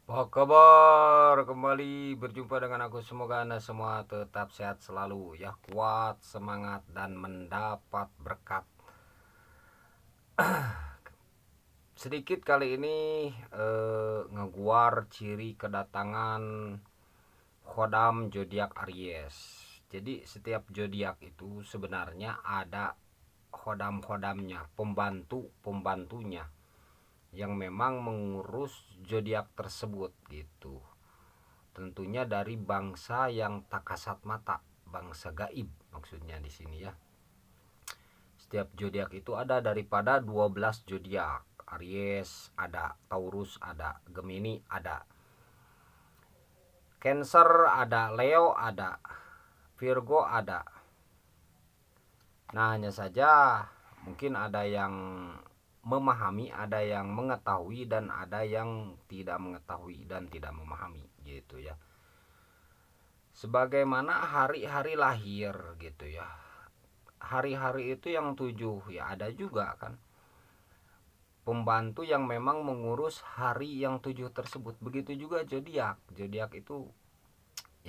Apa kabar? Kembali berjumpa dengan aku. Semoga Anda semua tetap sehat selalu ya, kuat, semangat dan mendapat berkat. Sedikit kali ini ngeguar ciri kedatangan Khodam zodiak Aries. Jadi setiap zodiak itu sebenarnya ada khodam-khodamnya, pembantu-pembantunya yang memang mengurus zodiak tersebut gitu. Tentunya dari bangsa yang tak kasat mata, bangsa gaib maksudnya di sini ya. Setiap zodiak itu ada daripada 12 zodiak. Aries ada, Taurus ada, Gemini ada, Cancer ada, Leo ada, Virgo ada. Nah, hanya saja mungkin ada yang memahami, ada yang mengetahui, dan ada yang tidak mengetahui dan tidak memahami gitu ya. Sebagaimana hari-hari lahir gitu ya, hari-hari itu yang 7 ya, ada juga kan pembantu yang memang mengurus hari yang 7 tersebut. Begitu juga zodiak. Zodiak itu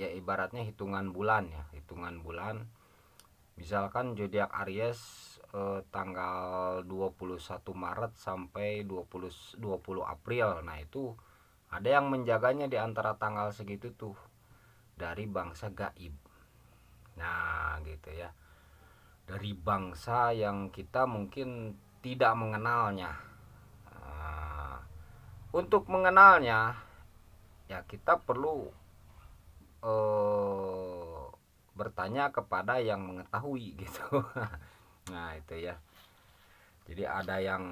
ya ibaratnya hitungan bulan ya, hitungan bulan. Misalkan zodiak Aries tanggal 21 Maret sampai 20 April. Nah, itu ada yang menjaganya di antara tanggal segitu tuh, dari bangsa gaib. Nah, gitu ya. Dari bangsa yang kita mungkin tidak mengenalnya. Nah, untuk mengenalnya ya kita perlu eh, bertanya kepada yang mengetahui gitu. Nah, itu ya. Jadi ada yang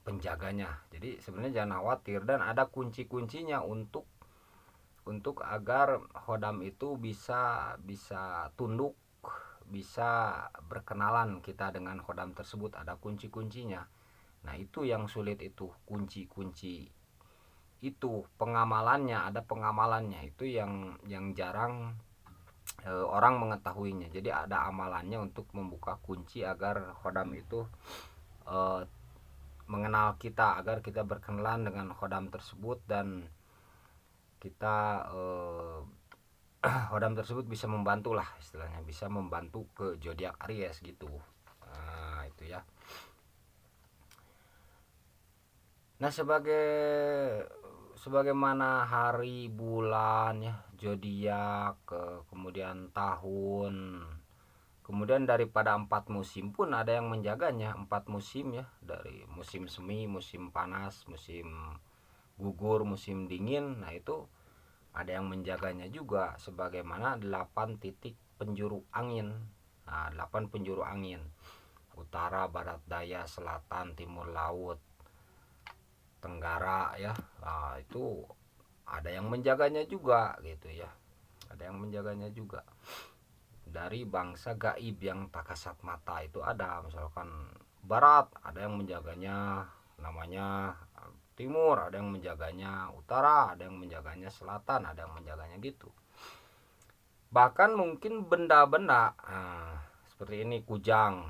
penjaganya. Jadi sebenarnya jangan khawatir, dan ada kunci-kuncinya untuk agar Hodam itu bisa bisa tunduk, bisa berkenalan kita dengan Hodam tersebut. Ada kunci-kuncinya. Nah, itu yang sulit, itu kunci-kunci itu pengamalannya, ada pengamalannya itu yang jarang orang mengetahuinya. Jadi ada amalannya untuk membuka kunci agar Hodam itu eh, mengenal kita, agar kita berkenalan dengan Hodam tersebut, dan kita Hodam tersebut bisa membantu lah, istilahnya bisa membantu ke zodiak Aries gitu. Nah, itu ya. Nah, sebagaimana hari, bulan ya, zodiak, kemudian tahun, kemudian daripada 4 musim pun ada yang menjaganya. 4 musim ya, dari musim semi, musim panas, musim gugur, musim dingin. Nah, itu ada yang menjaganya juga, sebagaimana 8 titik penjuru angin. Nah, 8 penjuru angin: utara, barat, daya, selatan, timur laut, tenggara ya. Nah, itu ada yang menjaganya juga gitu ya. Ada yang menjaganya juga dari bangsa gaib yang tak kasat mata. Itu ada, misalkan barat ada yang menjaganya, namanya timur ada yang menjaganya, utara ada yang menjaganya, selatan ada yang menjaganya gitu. Bahkan mungkin benda-benda seperti ini, kujang.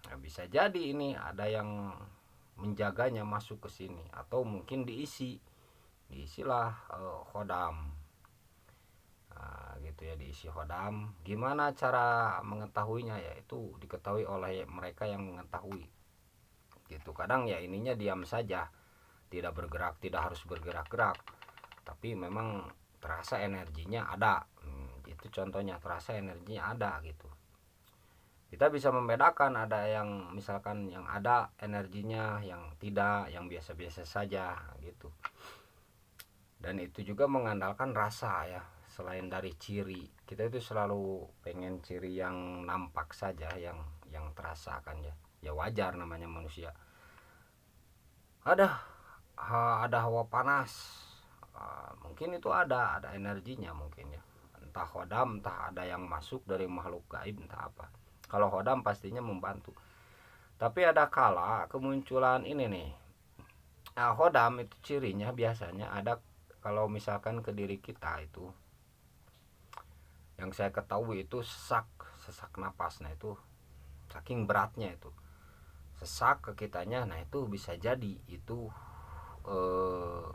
Nah, bisa jadi ini ada yang menjaganya masuk ke sini, atau mungkin diisilah Khodam. Nah, gitu ya, diisi Khodam. Gimana cara mengetahuinya? Ya, itu diketahui oleh mereka yang mengetahui gitu. Kadang ya ininya diam saja, tidak bergerak, tidak harus bergerak-gerak, tapi memang terasa energinya ada. Itu contohnya, terasa energinya ada gitu. Kita bisa membedakan, ada yang misalkan yang ada energinya, yang tidak, yang biasa-biasa saja gitu. Dan itu juga mengandalkan rasa ya. Selain dari ciri, kita itu selalu pengen ciri yang nampak saja, yang terasa kan ya. Ya wajar, namanya manusia. Ada hawa panas. Mungkin itu ada energinya mungkin ya. Entah Hodam, entah ada yang masuk dari makhluk gaib, entah apa. Kalau Hodam pastinya membantu. Tapi ada kala kemunculan ini nih. Nah, Hodam itu cirinya biasanya ada kalau misalkan ke diri kita itu, yang saya ketahui itu sesak napas. Nah, itu saking beratnya itu sesak ke kitanya. Nah, itu bisa jadi itu eh,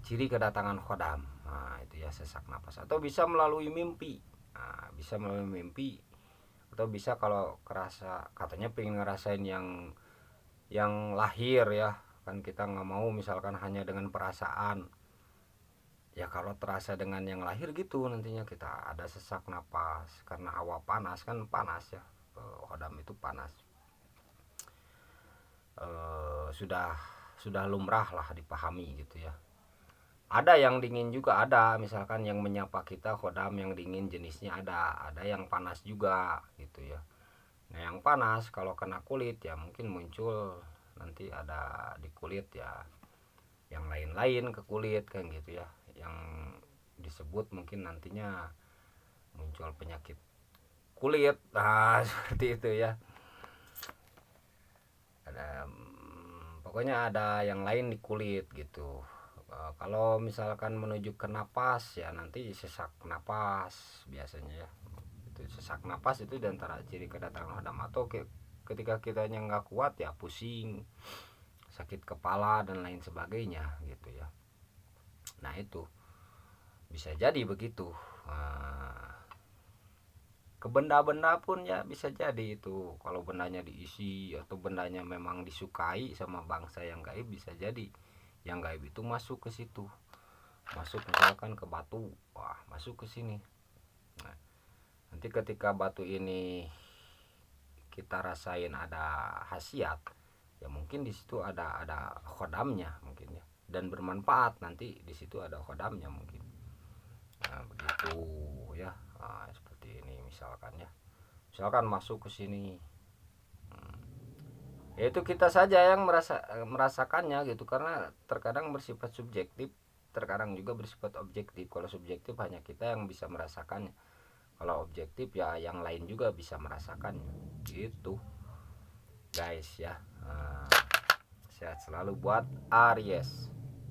ciri kedatangan khodam. Nah, itu ya sesak napas. Atau bisa melalui mimpi. Nah, bisa melalui mimpi. Atau bisa kalau kerasa katanya pengen ngerasain yang lahir ya. Kan kita nggak mau misalkan hanya dengan perasaan. Ya kalau terasa dengan yang lahir gitu nantinya kita ada sesak napas karena hawa panas, kan panas ya. Khodam itu panas. Sudah lumrah lah dipahami gitu ya. Ada yang dingin juga, ada misalkan yang menyapa kita khodam yang dingin jenisnya, ada yang panas juga gitu ya. Nah yang panas kalau kena kulit ya mungkin muncul nanti ada di kulit ya, yang lain-lain ke kulit kan gitu ya, yang disebut mungkin nantinya muncul penyakit kulit. Nah seperti itu ya. Ada pokoknya ada yang lain di kulit gitu. Kalau misalkan menuju ke napas ya nanti sesak napas biasanya ya. Itu sesak napas itu diantara ciri kedatangan khodam. Atau ketika kitanya nggak kuat ya pusing, sakit kepala dan lain sebagainya gitu ya. Nah itu bisa jadi begitu. Ke benda-benda pun ya bisa jadi itu, kalau bendanya diisi atau bendanya memang disukai sama bangsa yang gaib, bisa jadi yang gaib itu masuk ke situ, masuk misalkan ke batu, wah masuk ke sini. Nah, nanti ketika batu ini kita rasain ada khasiat ya mungkin di situ ada khodamnya mungkin ya, dan bermanfaat nanti di situ ada khodamnya mungkin. Nah begitu ya. Nah, seperti ini misalkan ya, misalkan masuk ke sini, yaitu kita saja yang merasakannya gitu, karena terkadang bersifat subjektif, terkadang juga bersifat objektif. Kalau subjektif hanya kita yang bisa merasakannya, kalau objektif ya yang lain juga bisa merasakannya gitu guys ya. Sehat selalu buat Aries.